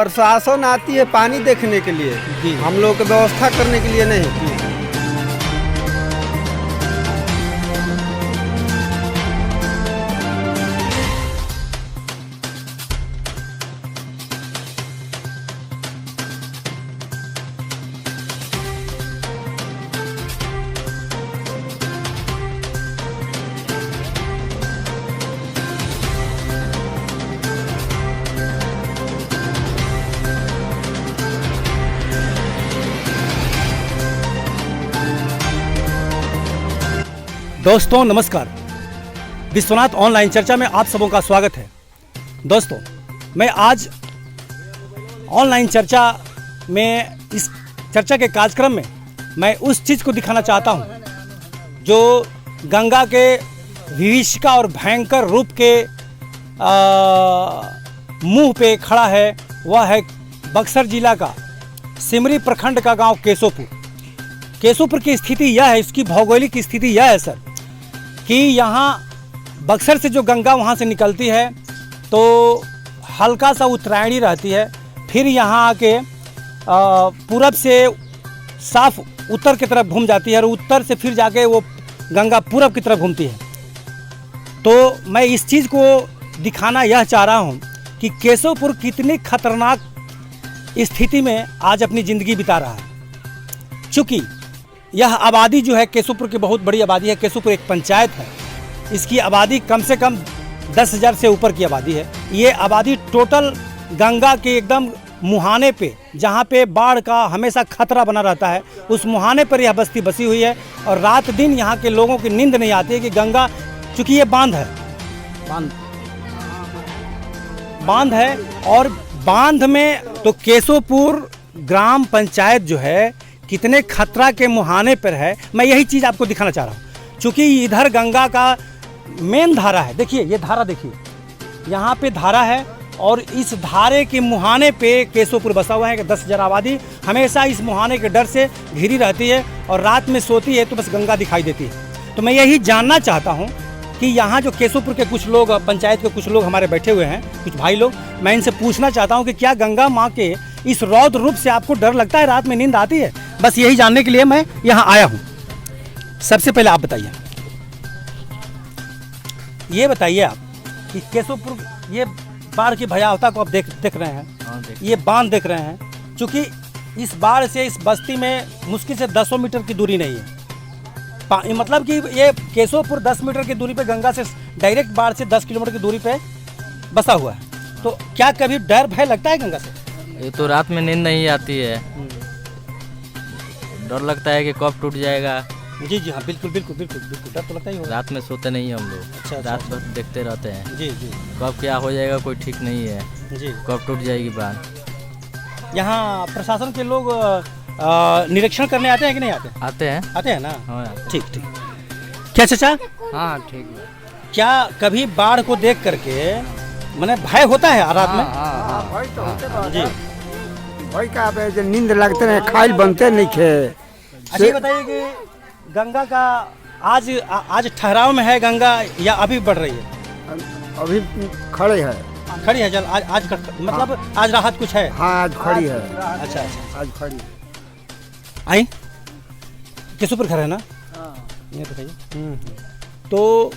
प्रशासन आती है पानी देखने के लिए जी, हम लोग की व्यवस्था करने के लिए नहीं। दोस्तों नमस्कार, विश्वनाथ ऑनलाइन चर्चा में आप सबों का स्वागत है। दोस्तों मैं आज ऑनलाइन चर्चा में इस चर्चा के कार्यक्रम में मैं उस चीज़ को दिखाना चाहता हूं जो गंगा के विभीषिका और भयंकर रूप के मुंह पे खड़ा है। वह है बक्सर जिला का सिमरी प्रखंड का गांव केशोपुर। केशोपुर की स्थिति यह है, इसकी भौगोलिक स्थिति यह है सर कि यहाँ बक्सर से जो गंगा वहाँ से निकलती है तो हल्का सा उत्तरायणी रहती है, फिर यहाँ आके पूरब से साफ उत्तर की तरफ घूम जाती है और उत्तर से फिर जाके वो गंगा पूरब की तरफ घूमती है। तो मैं इस चीज़ को दिखाना यह चाह रहा हूँ कि केशोपुर कितनी खतरनाक स्थिति में आज अपनी ज़िंदगी बिता रहा है। चूँकि यह आबादी जो है केशोपुर की बहुत बड़ी आबादी है। केशोपुर एक पंचायत है, इसकी आबादी कम से कम 10,000 से ऊपर की आबादी है। ये आबादी टोटल गंगा के एकदम मुहाने पे, जहाँ पे बाढ़ का हमेशा खतरा बना रहता है, उस मुहाने पर यह बस्ती बसी हुई है। और रात दिन यहाँ के लोगों की नींद नहीं आती है कि गंगा, चूँकि ये बांध है और बांध में तो केशोपुर ग्राम पंचायत जो है कितने खतरा के मुहाने पर है, मैं यही चीज़ आपको दिखाना चाह रहा हूँ। चूँकि इधर गंगा का मेन धारा है, देखिए ये धारा, देखिए यहाँ पे धारा है और इस धारे के मुहाने पे केशोपुर बसा हुआ है कि 10,000 आबादी हमेशा इस मुहाने के डर से घिरी रहती है और रात में सोती है तो बस गंगा दिखाई देती है। तो मैं यही जानना चाहता हूँ कि यहाँ जो केशोपुर के कुछ लोग, पंचायत के कुछ लोग हमारे बैठे हुए हैं, कुछ भाई लोग, मैं इनसे पूछना चाहता हूँ कि क्या गंगा माँ के इस रौद्र रूप से आपको डर लगता है, रात में नींद आती है? बस यही जानने के लिए मैं यहाँ आया हूँ। सबसे पहले आप बताइए, ये बताइए आप कि केशोपुर ये बाढ़ की भयावता को आप देख रहे हैं, ये बांध देख रहे हैं। चूँकि इस बाढ़ से इस बस्ती में मुश्किल से 100 मीटर की दूरी नहीं है, मतलब कि ये केशोपुर 10 मीटर की दूरी पे गंगा से डायरेक्ट बाढ़ से 10 किलोमीटर की दूरी पे बसा हुआ है। तो क्या कभी डर भय लगता है गंगा से? ये तो रात में नींद नहीं आती है, डर लगता है कि कब टूट जाएगा। जी जी हाँ, बिल्कुल बिल्कुल बिल्कुल बिल्कुल, डर तो लगता ही होगा। रात में सोते नहीं हम लोग। अच्छा, रात भर देखते रहते हैं। जी जी, कब क्या हो जाएगा कोई ठीक नहीं है जी, कब टूट जाएगी बांध। यहाँ प्रशासन के लोग निरीक्षण करने आते हैं कि नहीं आते? आते हैं। आते हैं ना? हाँ आते हैं। ठीक ठीक। क्या चाचा? हाँ ठीक है। क्या कभी बाढ़ को देख करके मैंने भय होता है रात में? जी, भाई का नींद लगते नहीं, खाइल बनते नहीं खे। अच्छा ये बताइए कि गंगा का आज ठहराव में है गंगा या अभी बढ़ रही है? अभी खड़े है, खड़ी है। चल आज मतलब आज राहत कुछ है? हाँ आज खड़ी है। अच्छा अच्छा, आज खड़ी आई केशोपुर घर है ना? ये बताइए। तो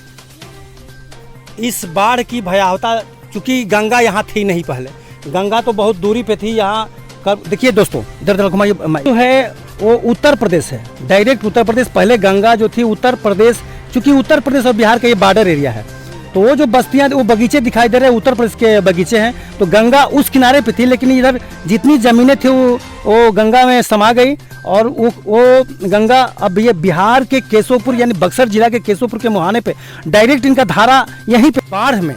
इस बाढ़ की भयावता, चूँकि गंगा यहाँ थी नहीं पहले, गंगा तो बहुत दूरी पे थी। यहाँ देखिए दोस्तों, इधर घुमाइए, जो है वो उत्तर प्रदेश है, डायरेक्ट उत्तर प्रदेश। पहले गंगा जो थी उत्तर प्रदेश, चूँकि उत्तर प्रदेश और बिहार का ये बॉर्डर एरिया है, तो वो जो बस्तियाँ, वो बगीचे दिखाई दे रहे हैं, उत्तर प्रदेश के बगीचे हैं। तो गंगा उस किनारे पे थी, लेकिन इधर जितनी ज़मीनें थी वो गंगा में समा गई और वो गंगा अब ये बिहार के केशोपुर यानी बक्सर जिला के केशोपुर के मुहाने पे डायरेक्ट इनका धारा यहीं पे। बाढ़ में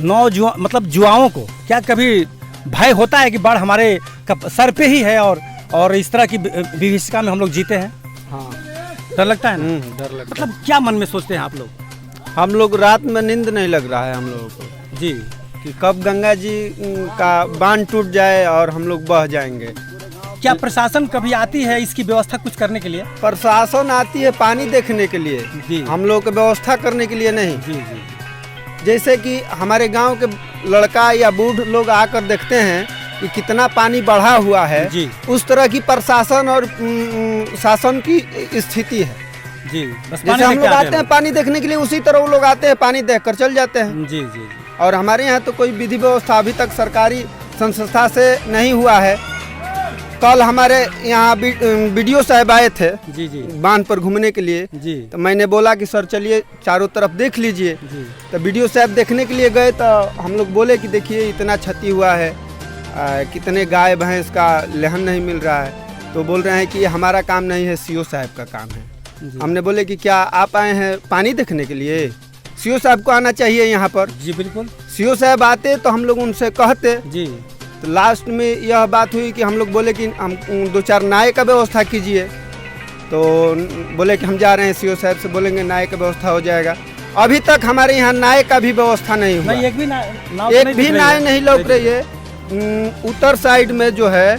मतलब जुआओं को क्या कभी भय होता है कि बाढ़ हमारे सर पे ही है और इस तरह की विभीषिका में हम लोग जीते हैं? हाँ, डर लगता है ना? डर लगता मतलब क्या मन में सोचते हैं आप लोग? हम लोग रात में नींद नहीं लग रहा है हम लोगों को जी, कि कब गंगा जी का बांध टूट जाए और हम लोग बह जाएंगे। क्या प्रशासन कभी आती है इसकी व्यवस्था कुछ करने के लिए? प्रशासन आती है पानी देखने के लिए जी, हम लोग की व्यवस्था करने के लिए नहीं। जी जी। जैसे कि हमारे गांव के लड़का या बूढ़ लोग आकर देखते हैं कि कितना पानी बढ़ा हुआ है जी। उस तरह की प्रशासन और शासन की स्थिति है जी, बस जैसे हम लोग आते हैं पानी देखने के लिए, उसी तरह वो लोग आते हैं, पानी देखकर चल जाते हैं। जी जी। और हमारे यहाँ तो कोई विधि व्यवस्था अभी तक सरकारी संस्था से नहीं हुआ है। कल हमारे यहाँ वीडियो साहब आए थे जी जी बांध पर घूमने के लिए, जी तो मैंने बोला कि सर चलिए चारों तरफ देख लीजिए। जी। तो वीडियो साहब देखने के लिए गए तो हम लोग बोले कि देखिए इतना क्षति हुआ है, कितने गाय भैंस का लेहन नहीं मिल रहा है। तो बोल रहे हैं कि ये हमारा काम नहीं है, सीओ साहब का काम है। हमने बोले कि क्या आप आए हैं पानी देखने के लिए? सीओ साहब को आना चाहिए यहाँ पर। जी बिल्कुल। सीओ साहब आते तो हम लोग उनसे कहते। जी। तो लास्ट में यह बात हुई कि हम लोग बोले कि हम 2-4 नाव का व्यवस्था कीजिए। तो बोले कि हम जा रहे हैं, सीओ साहब से बोलेंगे नाव का व्यवस्था हो जाएगा। अभी तक हमारे यहाँ नाव का भी व्यवस्था नहीं हुआ। एक भी नाव नहीं लौट रही है। उत्तर साइड में जो है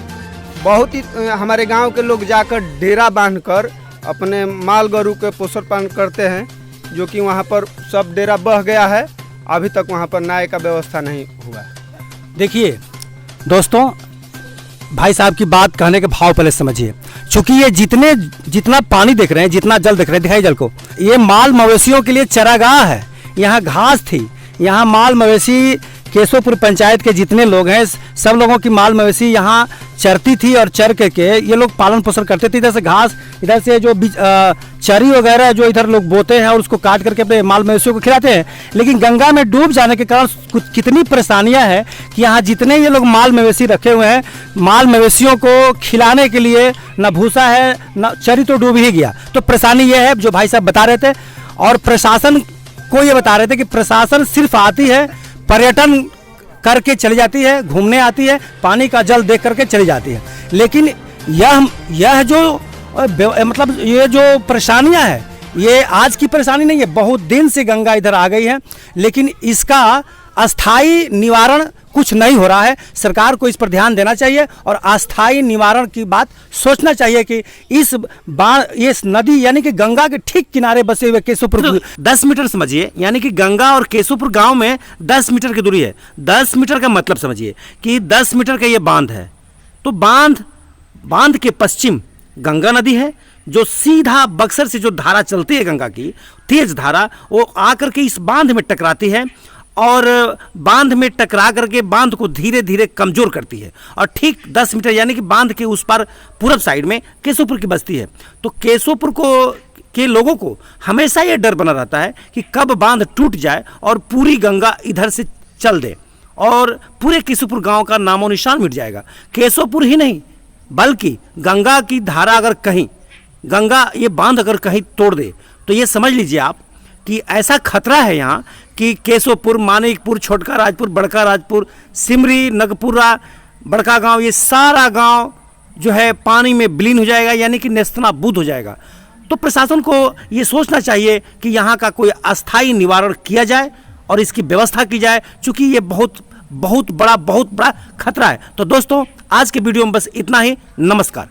बहुत ही हमारे गांव के लोग जाकर डेरा बांधकर अपने माल गरू के पोषण पालन करते हैं, जो कि वहाँ पर सब डेरा बह गया है। अभी तक वहाँ पर नाव का व्यवस्था नहीं हुआ है। देखिए दोस्तों, भाई साहब की बात कहने के भाव पहले समझिए। चूंकि ये जितना पानी देख रहे हैं, जितना जल देख रहे हैं, दिखाई जल को, ये माल मवेशियों के लिए चरागाह है। यहाँ घास थी, यहाँ माल मवेशी केशवपुर पंचायत के जितने लोग हैं सब लोगों की माल मवेशी यहाँ चरती थी और चर के ये लोग पालन पोषण करते थे। इधर से घास, इधर से जो चरी वगैरह जो इधर लोग बोते हैं और उसको काट करके अपने माल मवेशियों को खिलाते हैं। लेकिन गंगा में डूब जाने के कारण कितनी परेशानियां हैं कि यहाँ जितने ये लोग माल मवेशी रखे हुए हैं, माल मवेशियों को खिलाने के लिए न भूसा है न चरी, तो डूब ही गया। तो परेशानी ये है जो भाई साहब बता रहे थे। और प्रशासन को ये बता रहे थे कि प्रशासन सिर्फ आती है, पर्यटन करके चली जाती है, घूमने आती है, पानी का जल देख करके चली जाती है। लेकिन यह जो मतलब ये जो परेशानियां हैं, ये आज की परेशानी नहीं है, बहुत दिन से गंगा इधर आ गई है। लेकिन इसका अस्थाई निवारण कुछ नहीं हो रहा है। सरकार को इस पर ध्यान देना चाहिए और अस्थाई निवारण की बात सोचना चाहिए कि इस नदी यानी कि गंगा के ठीक किनारे बसे हुए केशवपुर 10 मीटर समझिए, यानी कि गंगा और केशवपुर गांव में 10 मीटर की दूरी है। 10 मीटर का मतलब समझिए कि 10 मीटर का ये बांध है। तो बांध के पश्चिम गंगा नदी है, जो सीधा बक्सर से जो धारा चलती है गंगा की तेज धारा, वो आकर के इस बांध में टकराती है और बांध में टकरा करके बांध को धीरे धीरे कमजोर करती है। और ठीक 10 मीटर यानी कि बांध के उस पार पूरब साइड में केशवपुर की बस्ती है। तो केशवपुर के लोगों को हमेशा ये डर बना रहता है कि कब बांध टूट जाए और पूरी गंगा इधर से चल दे और पूरे केशवपुर गांव का नामो निशान मिट जाएगा। केशवपुर ही नहीं बल्कि गंगा की धारा अगर कहीं, गंगा ये बांध अगर कहीं तोड़ दे तो ये समझ लीजिए आप कि ऐसा खतरा है यहाँ कि केशवपुर, मानिकपुर, छोटका राजपुर, बड़का राजपुर, सिमरी, नगपुरा, बड़का गांव, ये सारा गांव जो है पानी में विलीन हो जाएगा, यानी कि नेस्तनाबूद हो जाएगा। तो प्रशासन को ये सोचना चाहिए कि यहाँ का कोई अस्थाई निवारण किया जाए और इसकी व्यवस्था की जाए, चूँकि ये बहुत बड़ा खतरा है। तो दोस्तों आज के वीडियो में बस इतना ही। नमस्कार।